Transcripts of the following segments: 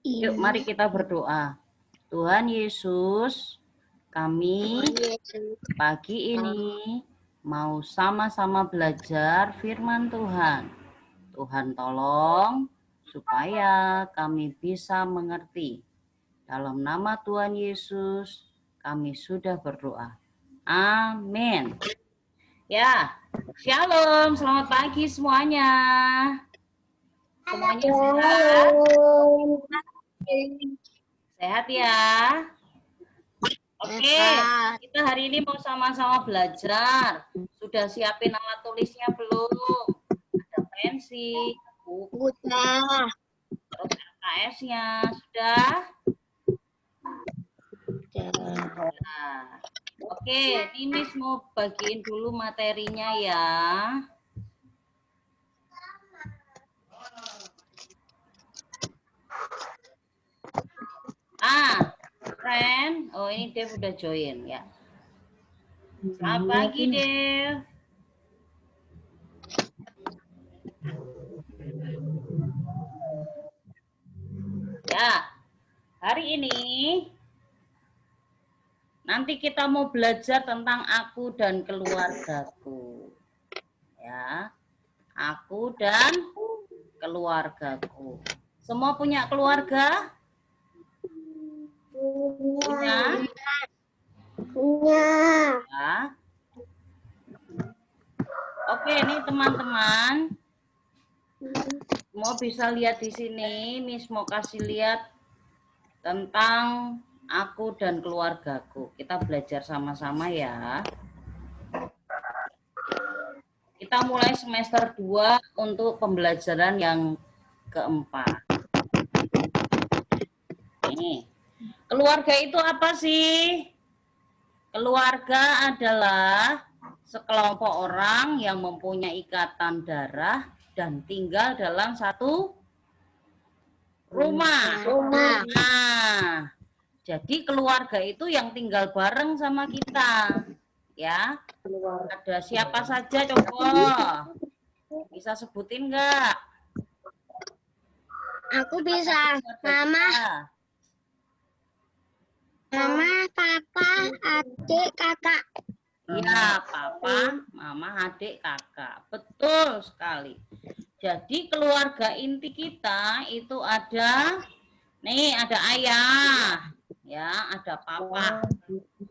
Yuk, mari kita berdoa. Tuhan Yesus, kami pagi ini mau sama-sama belajar firman Tuhan. Tuhan tolong supaya kami bisa mengerti. Dalam nama Tuhan Yesus, kami sudah berdoa. Amin. Ya, shalom, selamat pagi semuanya. Semuanya sehat? Sehat ya? Oke, kita hari ini mau sama-sama belajar. Sudah siapin alat tulisnya belum? Ada pensil, buku, terus LKS-nya. Sudah? Nah, oke, ini Miss mau bagiin dulu materinya ya. Friend. Oh, ini Dev udah join ya. Selamat pagi, Dev. Ya, hari ini nanti kita mau belajar tentang aku dan keluargaku. Ya, aku dan keluargaku. Semua punya keluarga? Punya? Punya. Ya. Oke, nih teman-teman. Mau bisa lihat di sini, Miss mau kasih lihat tentang aku dan keluargaku. Kita belajar sama-sama ya. Kita mulai semester 2 untuk pembelajaran yang keempat. Nih, keluarga itu apa sih? Keluarga adalah sekelompok orang yang mempunyai ikatan darah dan tinggal dalam satu rumah. Nah, jadi keluarga itu yang tinggal bareng sama kita. Ya, ada siapa saja coba? Bisa sebutin enggak? Aku bisa. Mama, papa, adik, kakak. Iya, papa, mama, adik, kakak. Betul sekali. Jadi keluarga inti kita itu ada, nih ada ayah, ya, ada papa,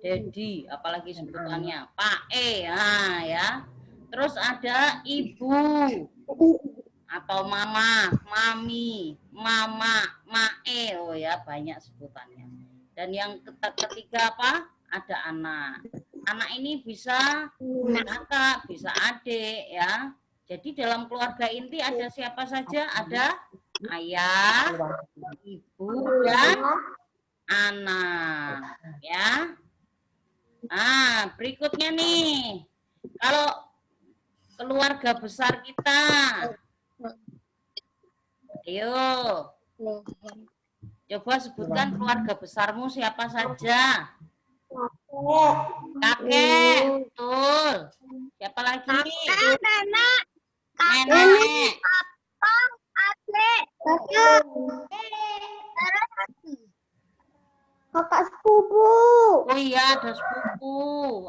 daddy, apalagi sebutannya, Pak E, nah ya. Terus ada ibu atau mama, mami, mama, mae, oh ya banyak sebutannya. Dan yang ketiga apa? Ada anak. Anak ini bisa kakak, bisa adik ya. Jadi dalam keluarga inti ada siapa saja? Ada ayah, ibu, dan anak ya. Nah, berikutnya nih. Kalau keluarga besar kita. Ayo. Coba sebutkan keluarga besarmu siapa saja. Kakek, betul. Siapa lagi? Nenek. Nenek. Papa, adik, kakak. Kakak sepupu. Oh iya, ada sepupu,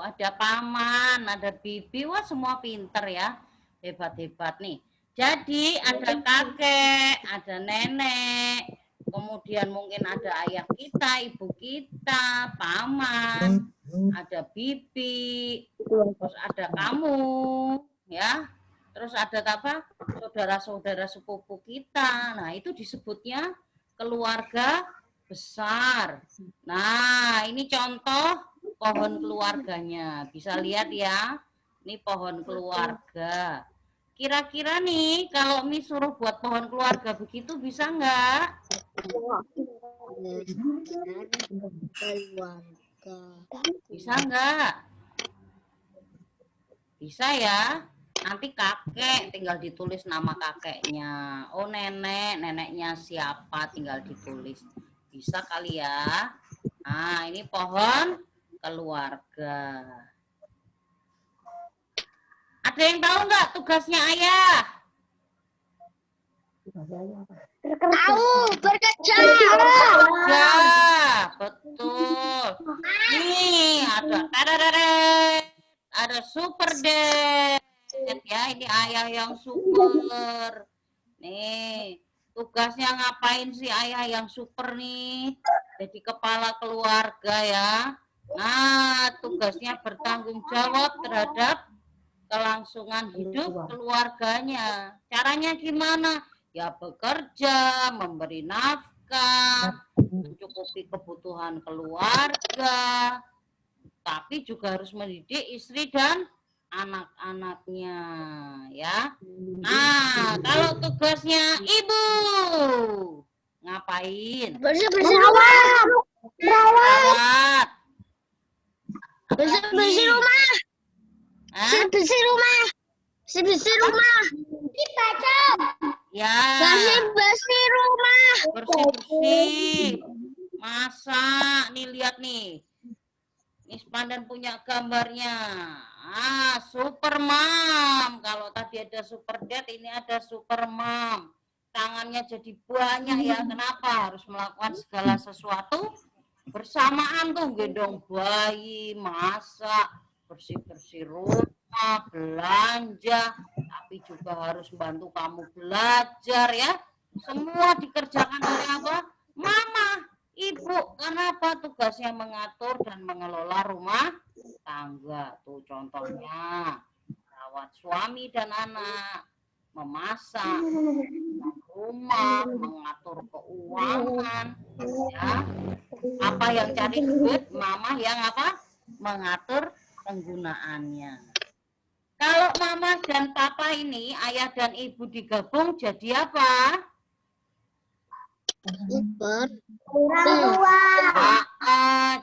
ada paman, ada bibi. Wah, semua pinter ya. Hebat-hebat nih. Jadi ada kakek, ada nenek, kemudian mungkin ada ayah kita, ibu kita, paman, ada bibi, terus ada kamu, ya. Terus ada apa? Saudara-saudara sepupu kita. Nah, itu disebutnya keluarga besar. Nah, ini contoh pohon keluarganya. Bisa lihat ya. Ini pohon keluarga. Kira-kira nih, kalau Mi suruh buat pohon keluarga begitu, bisa nggak? Bisa nggak? Bisa ya. Nanti kakek tinggal ditulis nama kakeknya. Oh nenek, neneknya siapa tinggal ditulis. Bisa kali ya. Nah ini pohon keluarga. Ada yang tahu nggak tugasnya ayah? Bekerja. Ya, betul. Nih, ada super dad. Ya, ini ayah yang super. Nih, tugasnya ngapain sih ayah yang super nih? Jadi kepala keluarga ya. Nah, tugasnya bertanggung jawab terhadap kelangsungan hidup keluarganya. Caranya gimana? Ya bekerja, memberi nafkah, mencukupi kebutuhan keluarga, tapi juga harus mendidik istri dan anak-anaknya ya. Nah, kalau tugasnya ibu ngapain? Bersih-bersih rumah. Merawat. Bersih-bersih rumah. Hah? Bersih-bersih rumah. Bersih-bersih rumah. Dibaca. Ya. Bersih-bersih rumah. Bersih-bersih. Masak. Nih lihat nih. Miss Pandan punya gambarnya. Ah, super mom. Kalau tadi ada super dad, ini ada super mom. Tangannya jadi banyak ya. Kenapa? Harus melakukan segala sesuatu bersamaan tuh, gendong bayi, masak, bersih-bersih rumah, belanja, tapi juga harus bantu kamu belajar ya. Semua dikerjakan oleh apa? Mama, ibu. Kenapa? Tugasnya mengatur dan mengelola rumah tangga. Tuh contohnya, rawat suami dan anak, memasak, rumah, mengatur keuangan, ya. Apa yang cari duit, mama yang apa? Mengatur penggunaannya. Kalau mama dan papa ini, ayah dan ibu digabung jadi apa? Orang tua.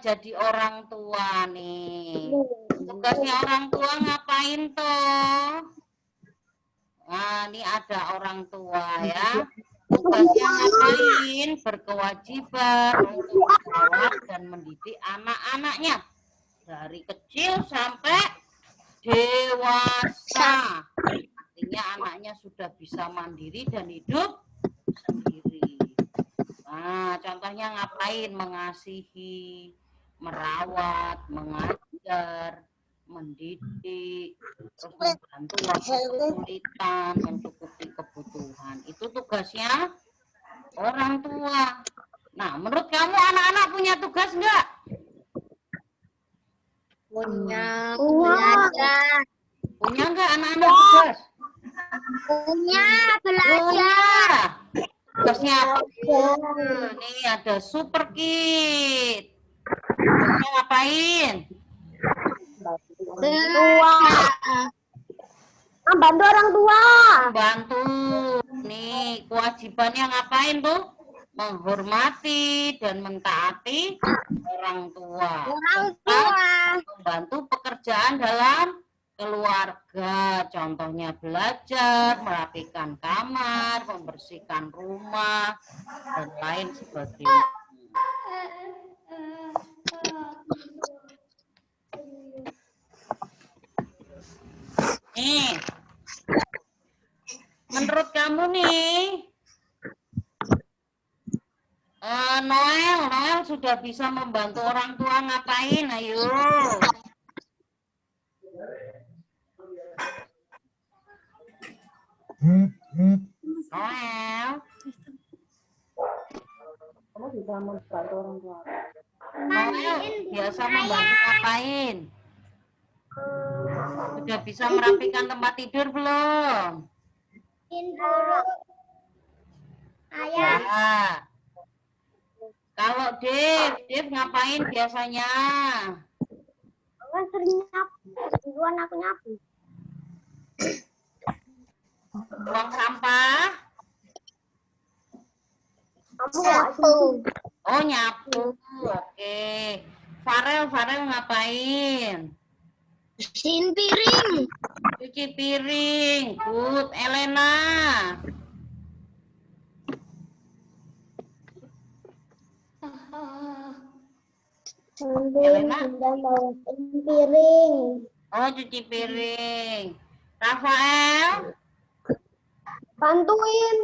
Jadi orang tua nih. Tugasnya orang tua ngapain tuh? Nah, ini ada orang tua ya. Tugasnya ngapain? Berkewajiban untuk merawat dan mendidik anak-anaknya dari kecil sampai dewasa. Artinya anaknya sudah bisa mandiri dan hidup sendiri. Nah, contohnya ngapain? Mengasihi, merawat, mengajar, mendidik, terus membantu waktu kesulitan, mencukupi kebutuhan. Itu tugasnya orang tua. Nah, menurut kamu anak-anak punya tugas enggak? Punya belajar. Punya enggak anak-anak tugas? Punya Punya. belajar. Tugasnya apa? Nih ada super kid. Tugasnya ngapain? Bantu orang tua. Bantu. Nih kewajibannya ngapain tuh? Menghormati dan mentaati orang tua. Orang tua. Membantu pekerjaan dalam keluarga. Contohnya belajar, merapikan kamar, membersihkan rumah, dan lain sebagainya. Nih, menurut kamu nih, Noel sudah bisa membantu orang tua ngapain? Ayo. Noel. Kamu bisa membantu orang tua. Noel biasa membantu ngapain? Sudah bisa merapikan tempat tidur belum? Ayah. Ya. Kalau Dev ngapain biasanya? Aku sering nyapu. Duluan aku nyapu. Buang sampah? Kamu nyapu. Oh, nyapu. Oke. Farel ngapain? Bersihin piring. Cuci piring. Good. Elena. Elena? Piring. Oh, cuci piring. Rafael? Bantuin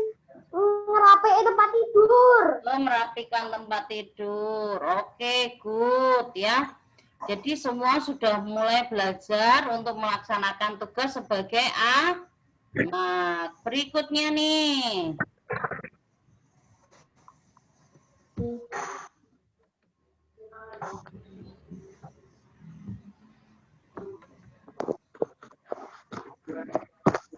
ngerapiin tempat tidur. Lo merapikan tempat tidur. Oke, good ya. Jadi semua sudah mulai belajar untuk melaksanakan tugas sebagai anak. Berikutnya nih.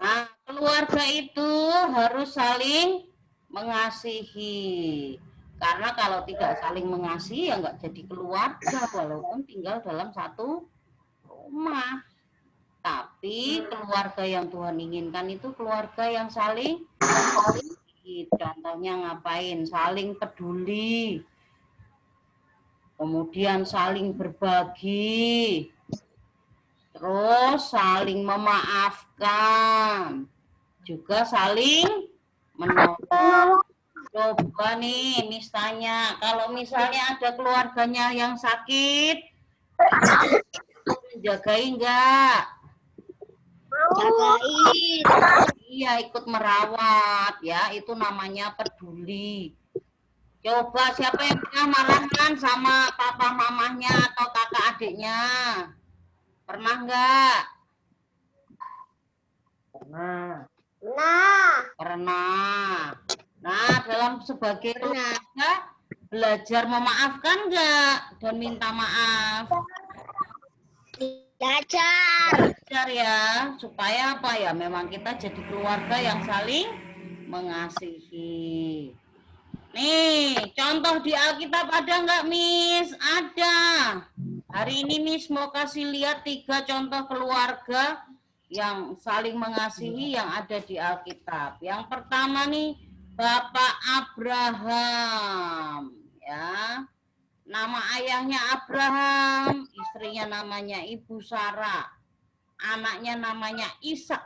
Nah, keluarga itu harus saling mengasihi. Karena kalau tidak saling mengasihi ya nggak jadi keluarga walaupun tinggal dalam satu rumah. Tapi keluarga yang Tuhan inginkan itu keluarga yang saling mengasihi. Contohnya ngapain? Saling peduli. Kemudian saling berbagi. Terus saling memaafkan. Juga saling menolong. Coba nih, misalnya, kalau misalnya ada keluarganya yang sakit, menjagai enggak? Jagain. Iya, ikut merawat ya, itu namanya peduli. Coba siapa yang pernah marahan sama papa mamahnya atau kakak adiknya? Pernah enggak? Nah. Pernah. Nah, dalam sebagai keluarga belajar memaafkan enggak dan minta maaf? Belajar ya, supaya apa ya? Memang kita jadi keluarga yang saling mengasihi. Nih, contoh di Alkitab ada enggak, Miss? Ada. Hari ini Miss mau kasih lihat 3 contoh keluarga yang saling mengasihi yang ada di Alkitab. Yang pertama nih, Bapak Abraham, ya. Nama ayahnya Abraham, istrinya namanya Ibu Sarah, anaknya namanya Ishak.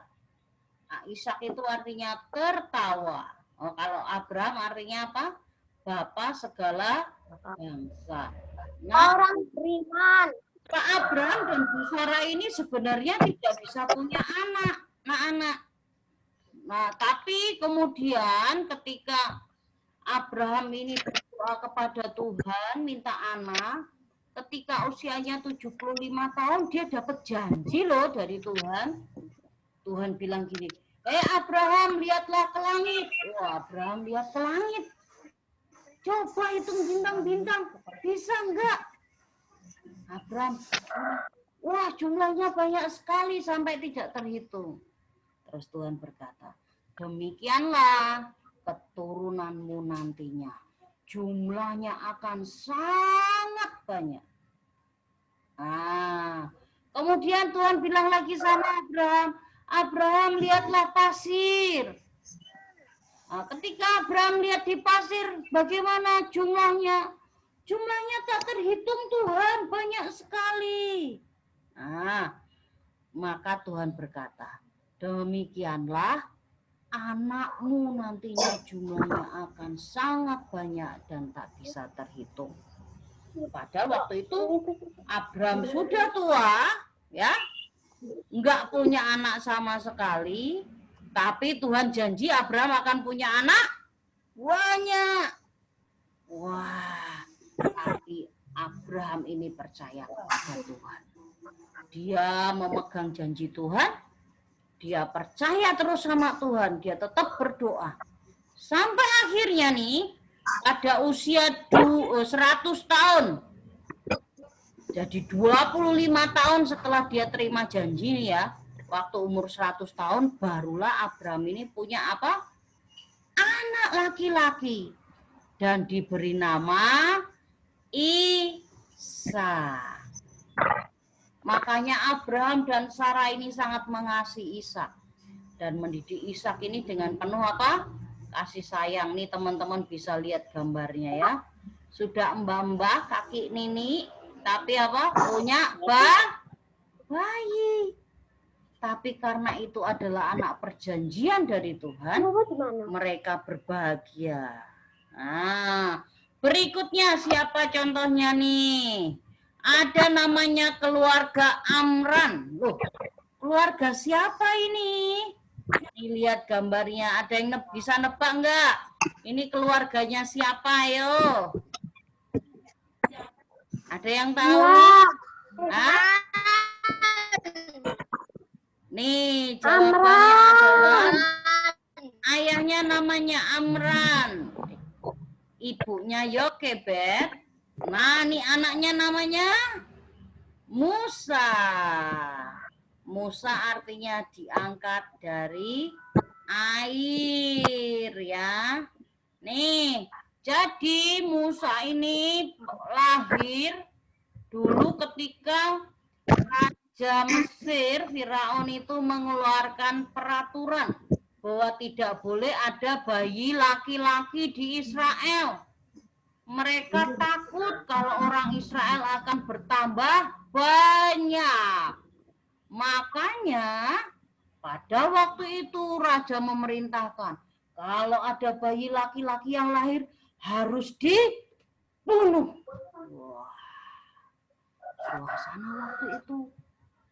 Nah, Ishak itu artinya tertawa. Oh, kalau Abraham artinya apa? Bapak segala bangsa. Nah, Orang beriman. Pak Abraham dan Bu Sarah ini sebenarnya tidak bisa punya anak. Nah, tapi kemudian ketika Abraham ini berdoa kepada Tuhan, minta anak, ketika usianya 75 tahun, dia dapat janji loh dari Tuhan. Tuhan bilang gini, Abraham, lihatlah ke langit. Wah, Abraham lihat ke langit. Coba hitung bintang-bintang, bisa enggak? Abraham, wah jumlahnya banyak sekali sampai tidak terhitung. Terus Tuhan berkata, demikianlah keturunanmu nantinya. Jumlahnya akan sangat banyak. Nah, kemudian Tuhan bilang lagi sama Abraham, Abraham lihatlah pasir. Nah, ketika Abraham lihat di pasir, bagaimana jumlahnya? Jumlahnya tak terhitung Tuhan, banyak sekali. Nah, maka Tuhan berkata, demikianlah anakmu nantinya jumlahnya akan sangat banyak dan tak bisa terhitung. Padahal waktu itu Abraham sudah tua, ya, nggak punya anak sama sekali, tapi Tuhan janji Abraham akan punya anak banyak. Wah, tapi Abraham ini percaya kepada Tuhan. Dia memegang janji Tuhan, dia percaya terus sama Tuhan, dia tetap berdoa. Sampai akhirnya nih, pada usia 100 tahun. Jadi 25 tahun setelah dia terima janji nih ya, waktu umur 100 tahun, barulah Abraham ini punya apa? Anak laki-laki. Dan diberi nama Ishak. Makanya Abraham dan Sarah ini sangat mengasihi Ishak dan mendidik Ishak ini dengan penuh apa? Kasih sayang. Nih teman-teman bisa lihat gambarnya ya. Sudah mbah-mbah kaki nini, tapi apa? Punya bayi. Tapi karena itu adalah anak perjanjian dari Tuhan, mereka berbahagia. Nah, berikutnya siapa contohnya nih? Ada namanya keluarga Amran. Loh, keluarga siapa ini? Lihat gambarnya. Ada yang bisa nebak enggak? Ini keluarganya siapa, ayo? Ada yang tahu? Hah? Nih, jawabannya adalah ayahnya namanya Amran. Ibunya Yokebed. Nah, nih anaknya namanya Musa. Musa artinya diangkat dari air ya. Nih, jadi Musa ini lahir dulu ketika Raja Mesir Firaun itu mengeluarkan peraturan bahwa tidak boleh ada bayi laki-laki di Israel. Mereka takut kalau orang Israel akan bertambah banyak. Makanya pada waktu itu raja memerintahkan kalau ada bayi laki-laki yang lahir harus dibunuh. Wah, suasana waktu itu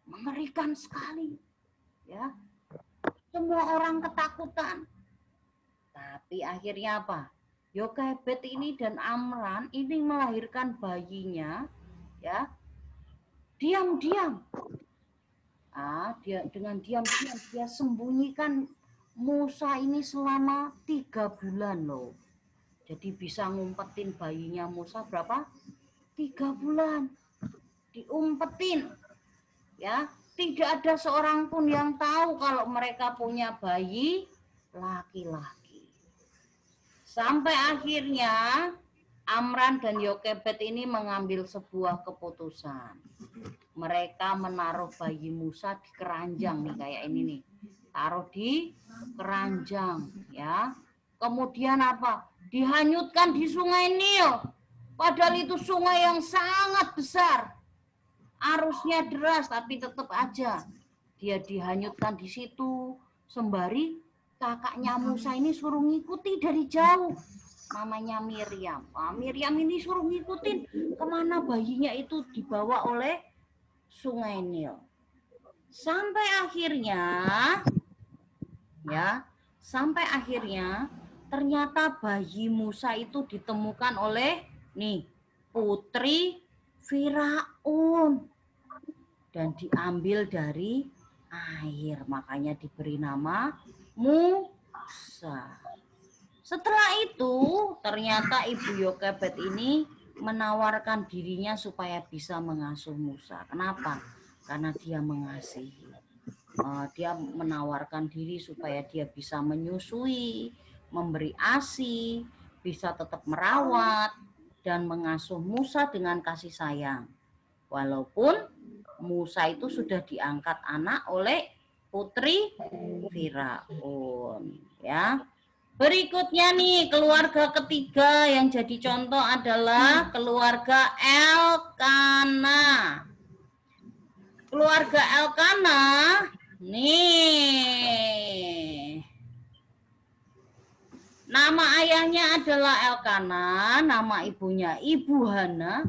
mengerikan sekali. Ya, semua orang ketakutan. Tapi akhirnya apa? Yokebed ini dan Amran ini melahirkan bayinya, ya, diam-diam. Dia dengan diam-diam dia sembunyikan Musa ini selama 3 bulan loh. Jadi bisa ngumpetin bayinya Musa berapa? 3 bulan. Diumpetin. Ya, tidak ada seorang pun yang tahu kalau mereka punya bayi laki-laki. Sampai akhirnya Amran dan Yokebed ini mengambil sebuah keputusan. Mereka menaruh bayi Musa di keranjang nih kayak ini nih. Taruh di keranjang ya. Kemudian apa? Dihanyutkan di Sungai Nil. Padahal itu sungai yang sangat besar. Arusnya deras tapi tetap aja dia dihanyutkan di situ sembari kakaknya Musa ini suruh ngikuti dari jauh. Namanya Miriam. Miriam ini suruh ngikutin kemana bayinya itu dibawa oleh Sungai Nil. Sampai akhirnya ternyata bayi Musa itu ditemukan oleh putri Firaun dan diambil dari air, makanya diberi nama Musa. Setelah itu ternyata ibu Yokebed ini menawarkan dirinya supaya bisa mengasuh Musa. Kenapa? Karena dia mengasihi. Dia menawarkan diri supaya dia bisa menyusui, memberi ASI, bisa tetap merawat dan mengasuh Musa dengan kasih sayang. Walaupun Musa itu sudah diangkat anak oleh putri Firaun, ya. Berikutnya nih keluarga ketiga yang jadi contoh adalah keluarga Elkana. Keluarga Elkana nih. Nama ayahnya adalah Elkana, nama ibunya Ibu Hana,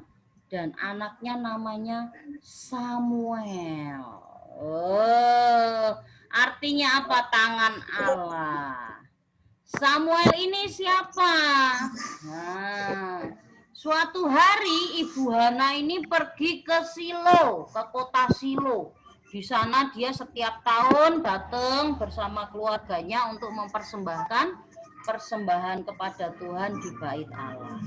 dan anaknya namanya Samuel. Artinya apa? Tangan Allah. Samuel ini siapa? Nah, suatu hari Ibu Hana ini pergi ke Silo, ke kota Silo. Di sana dia setiap tahun datang bersama keluarganya untuk mempersembahkan persembahan kepada Tuhan di bait Allah.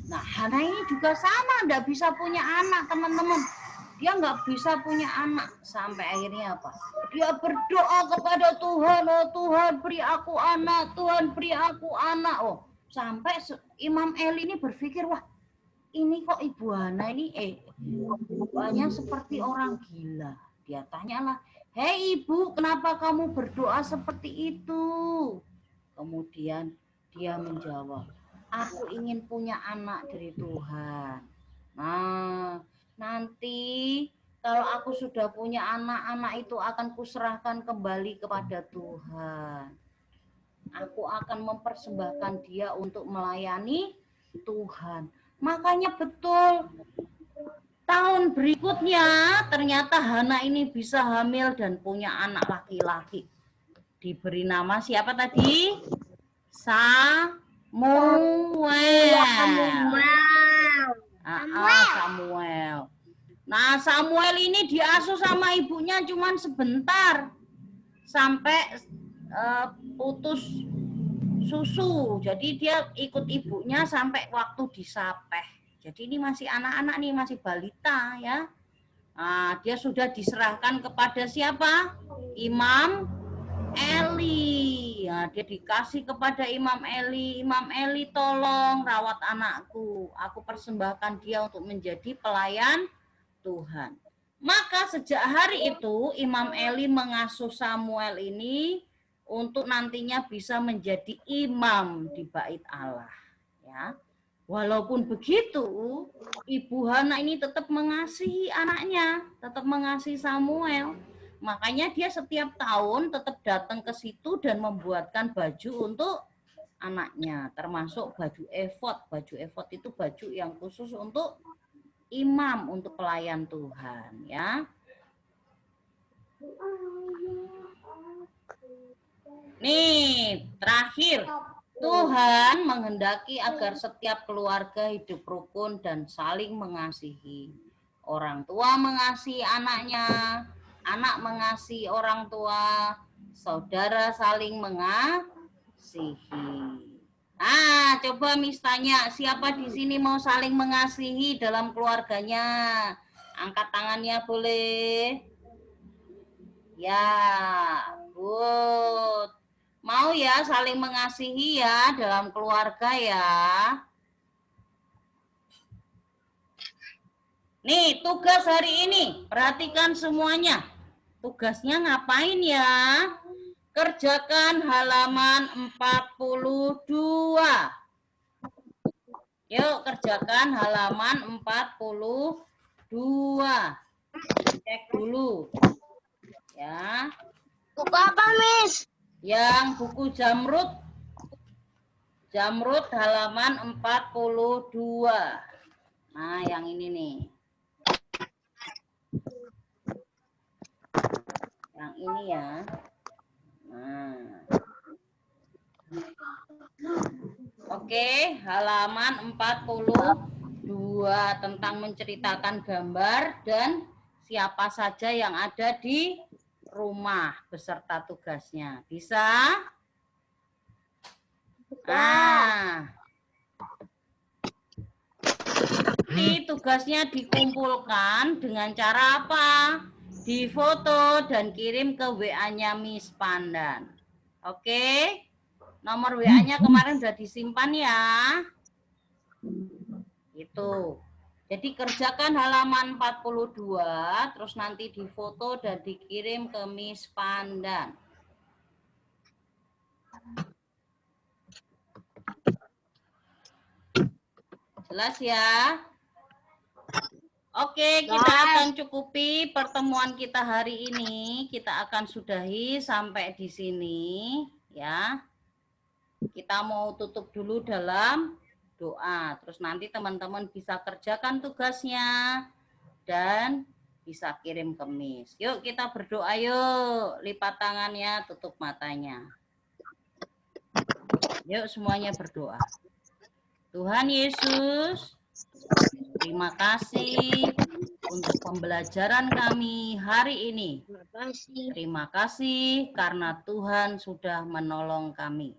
Nah, Hana ini juga sama, enggak bisa punya anak, teman-teman. Dia nggak bisa punya anak. Sampai akhirnya apa? Dia berdoa kepada Tuhan, oh Tuhan beri aku anak, Tuhan beri aku anak. Oh, sampai Imam Eli ini berpikir, wah ini kok Ibu Hana ini banyak seperti orang gila. Dia tanyalah, hei Ibu, kenapa kamu berdoa seperti itu? Kemudian dia menjawab, aku ingin punya anak dari Tuhan. Nah, nanti kalau aku sudah punya anak-anak itu akan kuserahkan kembali kepada Tuhan. Aku akan mempersembahkan dia untuk melayani Tuhan. Makanya betul, tahun berikutnya ternyata Hana ini bisa hamil dan punya anak laki-laki. Diberi nama siapa tadi? Samuel. Nah, Samuel ini diasuh sama ibunya cuman sebentar sampai putus susu. Jadi dia ikut ibunya sampai waktu disapeh. Jadi ini masih anak-anak nih, masih balita ya. Nah, dia sudah diserahkan kepada siapa? Imam Eli. Nah, dia dikasih kepada Imam Eli. Imam Eli, tolong rawat anakku. Aku persembahkan dia untuk menjadi pelayan Tuhan. Maka sejak hari itu Imam Eli mengasuh Samuel ini untuk nantinya bisa menjadi imam di Bait Allah. Ya. Walaupun begitu, Ibu Hana ini tetap mengasihi anaknya, tetap mengasihi Samuel. Makanya dia setiap tahun tetap datang ke situ dan membuatkan baju untuk anaknya, termasuk baju efod. Baju efod itu baju yang khusus untuk imam, untuk pelayan Tuhan, ya. Nih, terakhir. Tuhan menghendaki agar setiap keluarga hidup rukun dan saling mengasihi. Orang tua mengasihi anaknya, anak mengasihi orang tua, saudara saling mengasihi. Nah, coba Miss tanya, siapa di sini mau saling mengasihi dalam keluarganya? Angkat tangannya boleh. Ya, good. Mau ya saling mengasihi ya dalam keluarga ya. Nih, tugas hari ini, perhatikan semuanya. Tugasnya ngapain ya? Kerjakan halaman 42. Yuk, kerjakan halaman 42. Cek dulu. Ya. Buku apa, Miss? Yang buku Jamrud. Jamrud halaman 42. Nah, yang ini nih. Yang ini ya. Nah. Oke, halaman 42 tentang menceritakan gambar dan siapa saja yang ada di rumah beserta tugasnya. Bisa? Nah. Ini tugasnya dikumpulkan dengan cara apa? Difoto dan kirim ke WA-nya Miss Pandan. Oke? Nomor WA-nya kemarin sudah disimpan ya. Itu. Jadi kerjakan halaman 42, terus nanti difoto dan dikirim ke Miss Pandan. Jelas ya? Oke, kita akan cukupi pertemuan kita hari ini. Kita akan sudahi sampai di sini, ya. Kita mau tutup dulu dalam doa. Terus nanti teman-teman bisa kerjakan tugasnya dan bisa kirim ke Miss. Yuk kita berdoa yuk. Lipat tangannya, tutup matanya. Yuk semuanya berdoa. Tuhan Yesus, terima kasih untuk pembelajaran kami hari ini. Terima kasih karena Tuhan sudah menolong kami.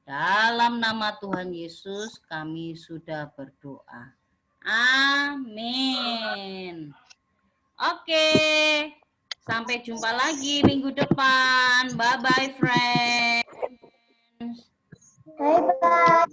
Dalam nama Tuhan Yesus kami sudah berdoa. Amin. Oke. Sampai jumpa lagi minggu depan. Bye-bye, friends. Bye-bye.